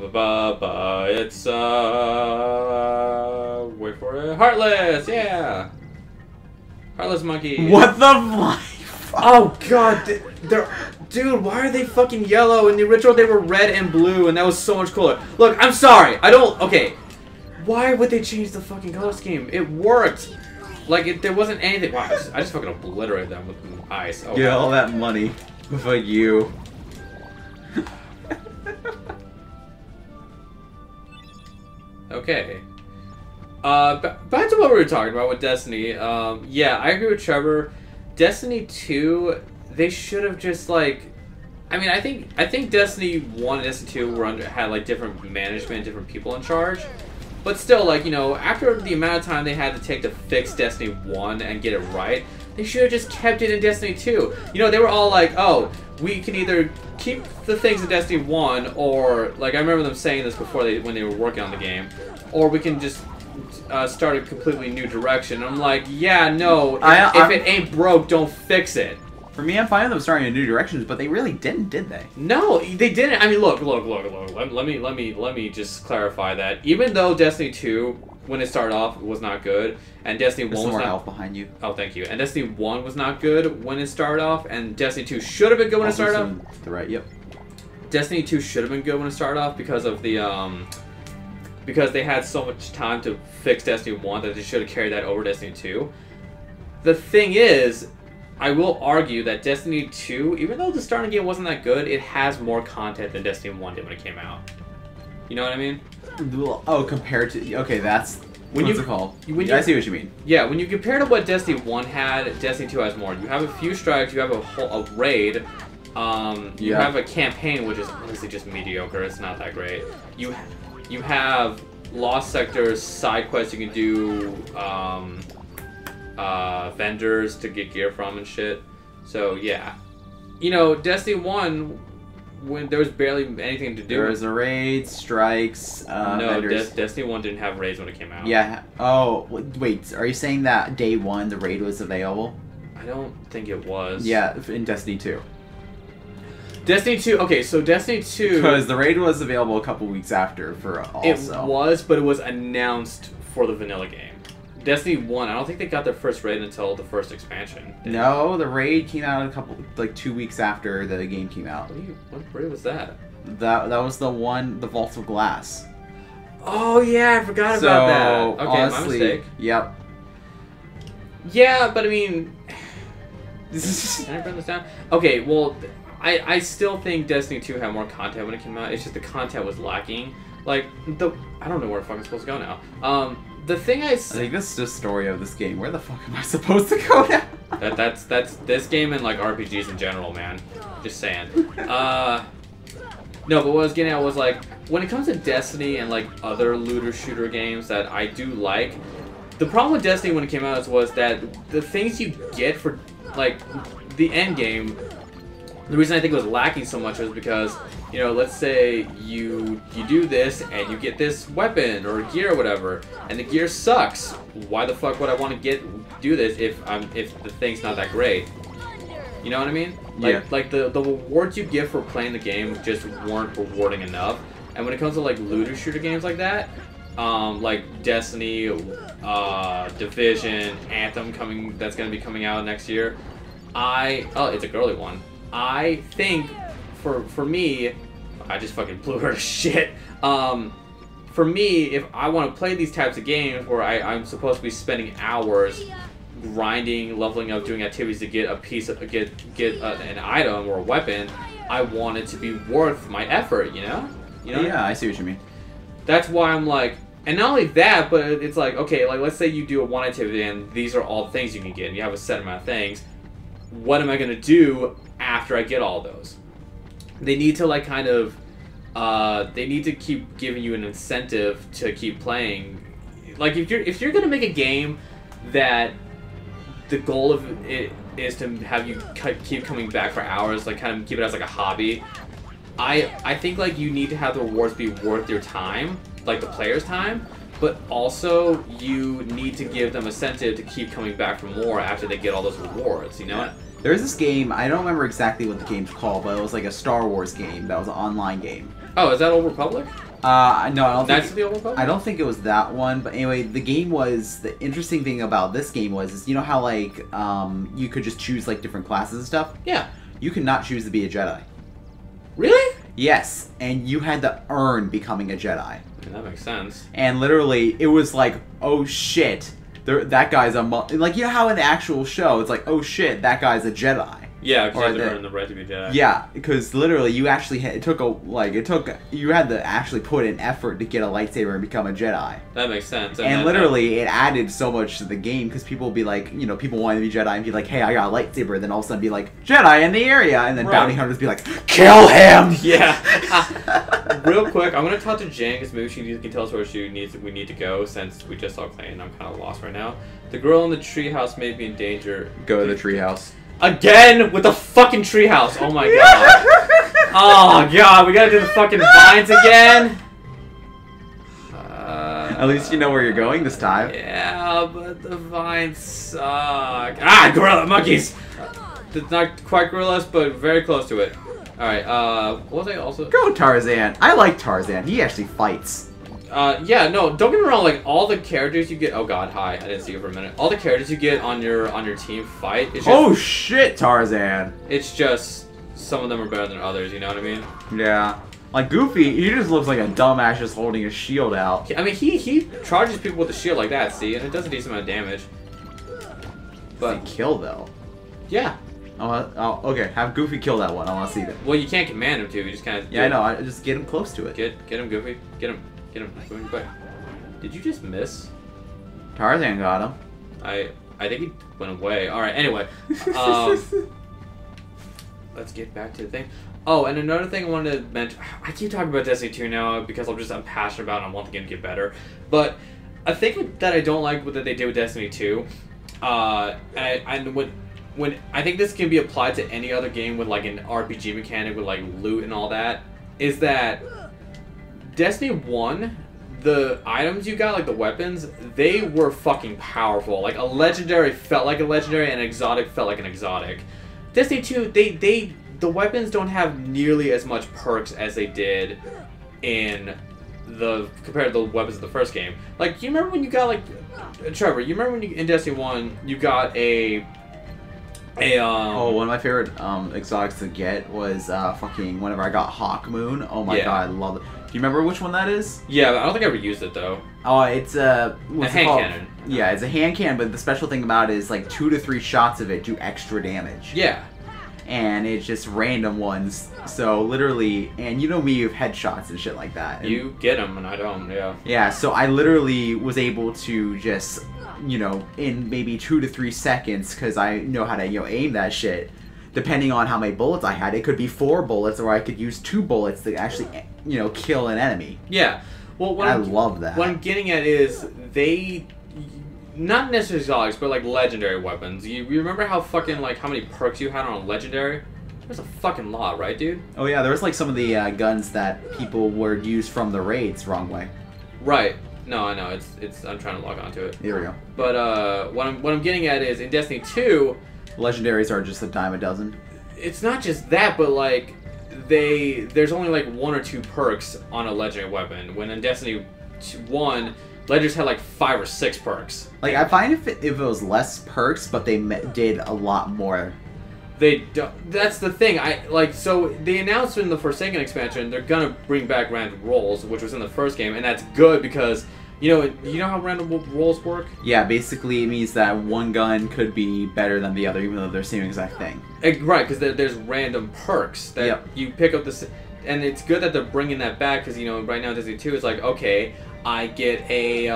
It's wait for it. Heartless, yeah. Heartless monkey. What the fuck? Oh god, dude, why are they fucking yellow? In the original they were red and blue, and that was so much cooler. Look, I'm sorry, okay. Why would they change the fucking color scheme? It worked. Like, there wasn't anything. Wow, I just fucking obliterated them with ice. Oh, get all that money for you. Okay. Back to what we were talking about with Destiny. Yeah, I agree with Trevor. Destiny 2, they should have just, like... I mean, I think Destiny 1 and Destiny 2 had, like, different management, different people in charge. But still, like, you know, after the amount of time they had to take to fix Destiny 1 and get it right, they should have just kept it in Destiny 2. You know, they were all like, oh, we can either keep the things in Destiny 1, or, like, I remember them saying this before when they were working on the game, or we can just start a completely new direction. And I'm like, yeah, no, if it ain't broke, don't fix it. For me, I'm fine with them starting in new directions, but they really didn't, did they? No, they didn't. I mean, look. Let me just clarify that. Even though Destiny 2, when it started off, was not good, and Destiny 1 was more not... health behind you. Oh, thank you. And Destiny 1 was not good when it started off, and Destiny 2 should have been good when it started off. The right, yep. Destiny 2 should have been good when it started off because of the, because they had so much time to fix Destiny 1 that they should have carried that over Destiny 2. The thing is... I will argue that Destiny 2, even though the starting game wasn't that good, it has more content than Destiny 1 did when it came out. You know what I mean? Oh, compared to... Okay, that's... What's it called? I see what you mean. Yeah, when you compare to what Destiny 1 had, Destiny 2 has more. You have a few strikes, you have a raid, you have a campaign, which is honestly just mediocre. It's not that great. You have Lost Sectors, side quests you can do, vendors to get gear from and shit. So yeah, you know, Destiny 1, when there was barely anything to do. There was a raid, strikes, no, Destiny 1 didn't have raids when it came out. Yeah. Oh, wait. Are you saying that day 1 the raid was available? I don't think it was. Yeah, in Destiny 2. Destiny 2. Okay, so Destiny 2. Because the raid was available a couple weeks after for also. It was, but it was announced for the vanilla game. Destiny 1, I don't think they got their first raid until the first expansion. No, the raid came out like 2 weeks after the game came out. What raid was that? That was the one, the Vault of Glass. Oh yeah, I forgot about that. Okay, honestly, my mistake. Yep. Yeah, but I mean... Can I burn this down? Okay, well, I still think Destiny 2 had more content when it came out. It's just the content was lacking. Like, I don't know where the fuck I'm supposed to go now. The thing I think this is the story of this game. Where the fuck am I supposed to go now? That's this game and like RPGs in general, man. Just saying. No, but what I was getting at was like when it comes to Destiny and like other looter shooter games that I do like, the problem with Destiny when it came out was that the things you get for like the end game, the reason I think it was lacking so much was because, you know, let's say you do this and you get this weapon or gear or whatever, and the gear sucks. Why the fuck would I want to do this if the thing's not that great? You know what I mean? Like the rewards you get for playing the game just weren't rewarding enough. And when it comes to like looter shooter games like that, like Destiny, Division, Anthem that's gonna be coming out next year. It's a girly one. I think for me, I just fucking blew her to shit. For me, if I want to play these types of games where I'm supposed to be spending hours grinding, leveling up, doing activities to get a piece of get an item or a weapon, I want it to be worth my effort. You know? Yeah, I see what you mean. That's why I'm like, and not only that, but it's like, okay, like let's say you do one activity and these are all the things you can get, and you have a set amount of things. What am I gonna do after I get all those? They need to like kind of, they need to keep giving you an incentive to keep playing. Like if you're gonna make a game that the goal of it is to have you keep coming back for hours, like kind of keep it as like a hobby. I think like you need to have the rewards be worth your time, like the player's time, but also you need to give them a incentive to keep coming back for more after they get all those rewards, you know? Yeah. There's this game, I don't remember exactly what the game's called, but it was like a Star Wars game that was an online game. Oh, is that Old Republic? No, I don't That's think the overcooked? I don't think it was that one, but anyway, the interesting thing about this game was you know how like you could just choose like different classes and stuff? Yeah. You could not choose to be a Jedi. Really? Yes, and you had to earn becoming a Jedi. I mean, that makes sense. And literally, it was like, oh shit, that guy's like, you know how in the actual show, it's like, oh shit, that guy's a Jedi. Yeah, because you had to earn the right to be a Jedi. Yeah, because literally, you actually had, you had to actually put in effort to get a lightsaber and become a Jedi. That makes sense. And literally, it added so much to the game, because people would be like, you know, people wanting to be Jedi and be like, hey, I got a lightsaber, and then all of a sudden be like, Jedi in the area, and then bounty hunters be like, kill him! Yeah. Real quick, I'm going to talk to Jen, because maybe she can tell us where we need to go, since we just saw Clay, and I'm kind of lost right now. The girl in the treehouse may be in danger. Go to the treehouse. Again with the fucking treehouse. Oh my god. Oh god, we gotta do the fucking vines again. At least you know where you're going this time. Yeah, but the vines suck. Ah, gorilla monkeys. It's not quite gorillas, but very close to it. All right. What was I also? Go Tarzan. I like Tarzan. He actually fights. Yeah, no, don't get me wrong, like, all the characters you get... Oh, God, hi. I didn't see you for a minute. All the characters you get on your team fight... It's just, oh, shit, Tarzan. It's just... Some of them are better than others, you know what I mean? Yeah. Like, Goofy, he just looks like a dumbass just holding his shield out. I mean, he charges people with a shield like that, see? And it does a decent amount of damage. But... Does he kill, though? Yeah. Oh, okay. Have Goofy kill that one. I want to see that. Well, you can't command him to. You just kind of... Yeah, I know. I just get him close to it. Get him, Goofy. Get him. Get him. Going quick. Did you just miss? Tarzan got him. I think he went away. All right. Anyway, let's get back to the thing. Oh, and another thing I wanted to mention. I keep talking about Destiny 2 now because I'm passionate about it and I want the game to get better. But a thing that I don't like what they did with Destiny 2, and when I think this can be applied to any other game with like an RPG mechanic with like loot and all that, is that Destiny 1, the items you got, like the weapons, they were fucking powerful. Like, a legendary felt like a legendary, and an exotic felt like an exotic. Destiny 2, the weapons don't have nearly as much perks as they did compared to the weapons of the first game. Like, you remember when you got, like, Trevor, you remember when in Destiny 1, you got oh, one of my favorite exotics to get was fucking whenever I got Hawk Moon. Oh my god, I love it. Do you remember which one that is? Yeah, but I don't think I ever used it though. Oh, it's a hand cannon. Yeah, it's a hand cannon, but the special thing about it is like 2 to 3 shots of it do extra damage. Yeah. And it's just random ones. So literally, and you know me with headshots and shit like that. And you get them and I don't, yeah. Yeah, so I literally was able to just, you know, in maybe 2 to 3 seconds, because I know how to, you know, aim that shit. Depending on how many bullets I had, it could be 4 bullets, or I could use 2 bullets to actually, you know, kill an enemy. Yeah. Well, I love that. What I'm getting at is they, not necessarily exotics, but like legendary weapons. You remember how fucking, like, how many perks you had on a legendary? There's a fucking lot, right, dude? Oh yeah, there was like some of the guns that people were used from the raids wrong way. Right. No, I know. It's. I'm trying to log onto it. Here we go. But what I'm getting at is in Destiny 2, legendaries are just a dime a dozen. It's not just that, but like there's only like 1 or 2 perks on a legendary weapon. When in Destiny 1, legendaries had like 5 or 6 perks. Like, I find if it was less perks, but they did a lot more. They don't. That's the thing. So they announced in the Forsaken expansion they're gonna bring back random rolls, which was in the first game, and that's good because you know how random rolls work. Yeah, basically it means that one gun could be better than the other, even though they're the same exact thing. Right, because there's random perks that you pick up this, and it's good that they're bringing that back because right now Destiny 2 is like, okay, I get a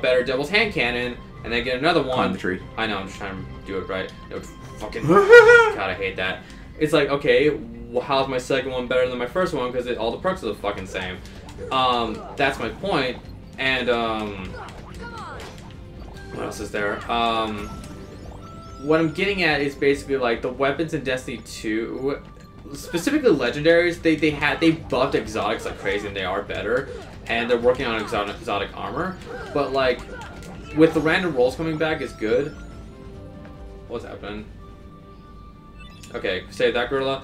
better Devil's Hand Cannon, and I get another one. Climb the tree. I know, I'm just trying to do it right. No, fucking God, I hate that. It's like, okay, well, how's my second one better than my first one? Because all the perks are the fucking same. That's my point. And what else is there? What I'm getting at is basically like the weapons in Destiny 2, specifically legendaries. They buffed exotics like crazy, and they are better. And they're working on exotic armor. But like with the random rolls coming back is good. What's happening? Okay, save that, gorilla.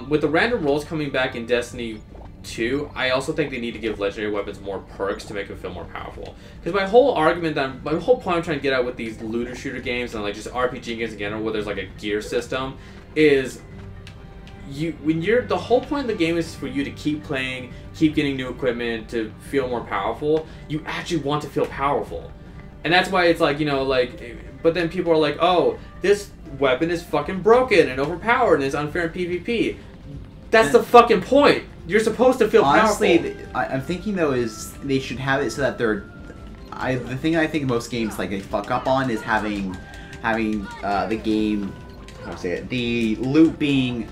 With the random rolls coming back in Destiny too, I also think they need to give legendary weapons more perks to make them feel more powerful. Because my whole point I'm trying to get at with these looter shooter games and like just RPG games in general, where there's like a gear system, is the whole point of the game is for you to keep playing, keep getting new equipment to feel more powerful. You actually want to feel powerful, and that's why it's like, you know, like. But then people are like, oh, this weapon is fucking broken and overpowered and it's unfair in PvP. That's the fucking point. You're supposed to feel honestly, powerful. I'm thinking though is they should have it so that they're. The thing I think most games like they fuck up on is having the game. How do I say it? The loot being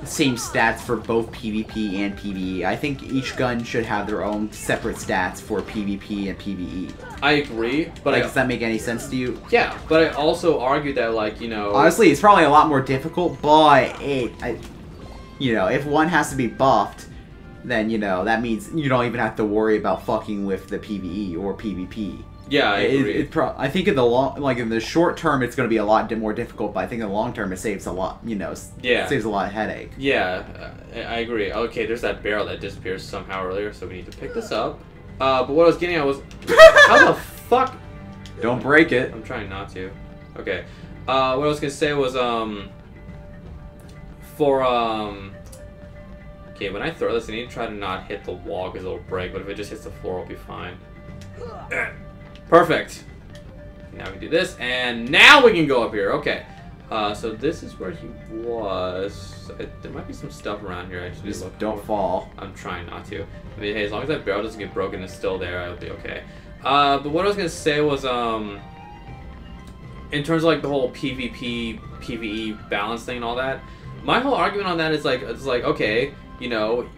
the same stats for both PvP and PvE. I think each gun should have their own separate stats for PvP and PvE. I agree, but does that make any sense to you? Yeah, but I also argue that, like, you know, honestly, it's probably a lot more difficult, but you know, if one has to be buffed, then, you know, that means you don't even have to worry about fucking with the PvE or PvP. Yeah, I agree. I think in the short term, it's going to be a lot more difficult, but I think in the long term, it saves a lot, you know, saves a lot of headache. Yeah, I agree. Okay, there's that barrel that disappears somehow earlier, so we need to pick this up. But what I was getting at was, how the fuck? Don't break it. I'm trying not to. Okay. What I was going to say was, okay, when I throw this, I need to try to not hit the wall because it'll break, but if it just hits the floor, it'll be fine. Perfect. Now we do this, and now we can go up here. Okay. So this is where he was. There might be some stuff around here. I just need to look. Don't fall. I'm trying not to. I mean, hey, as long as that barrel doesn't get broken, it's still there. I'll be okay. But what I was gonna say was, in terms of like the whole PvP, PvE balance thing and all that, my whole argument on that is like, it's like, okay, you know,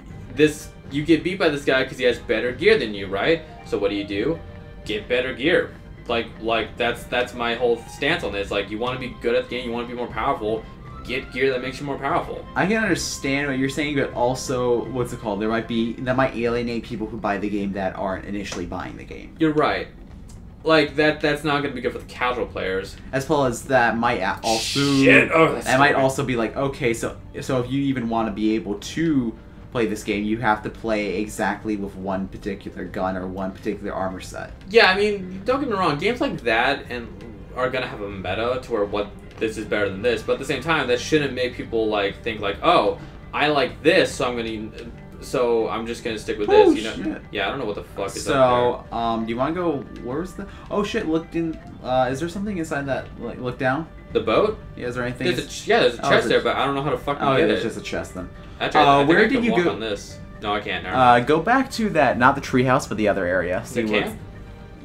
you get beat by this guy because he has better gear than you, right? So what do? Get better gear. Like that's my whole stance on this. Like, you want to be good at the game, you want to be more powerful, get gear that makes you more powerful. I can understand what you're saying, but also, what's it called? That might alienate people who buy the game that aren't initially buying the game. You're right. Like, that's not going to be good for the casual players. As well as that might also... Shit! Oh, that's that might also be like, okay, so if you even want to be able to play this game, you have to play exactly with one particular gun or one particular armor set. Yeah, I mean, don't get me wrong, games like that are going to have a meta to where this is better than this, but at the same time, that shouldn't make people, like, think like, oh, I like this, so I'm just gonna stick with this, you know? Shit. Yeah, I don't know what the fuck is up there. Do you want to go, where's the... Oh shit, look in... is there something inside that, like, look down? The boat? Yeah, is there anything? There's a chest there, but I don't know how to fucking get it. There's just a chest then. Actually, where did you go? On this. No, I can't. Never mind. Go back to that, not the treehouse, but the other area. The camp?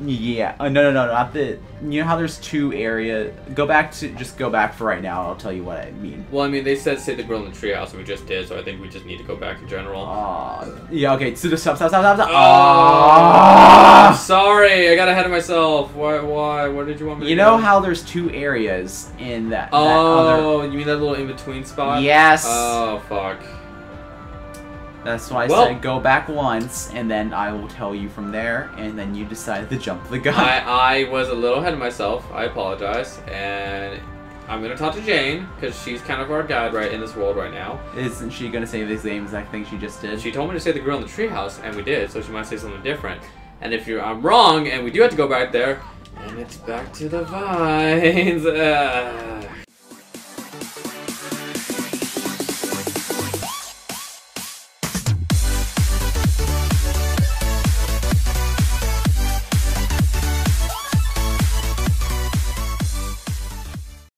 Yeah. No, not the... You know how there's two areas? Just go back for right now, I'll tell you what I mean. Well, I mean, they said say the grill in the treehouse, and we just did, so I think we just need to go back in general. Yeah, okay, so the stop. Oh, sorry, I got ahead of myself. Why? What did you want me to do? You know how there's two areas in that... Oh, you mean that little in-between spot? Yes. Oh, fuck. That's why I said go back once, and then I will tell you from there, and then you decide to jump the gun. I was a little ahead of myself. I apologize, and I'm gonna talk to Jane because she's kind of our guide right in this world right now. Isn't she gonna say the same exact thing she just did? She told me to say the girl in the treehouse, and we did. So she might say something different. And if I'm wrong, and we do have to go back there, and it's back to the vines.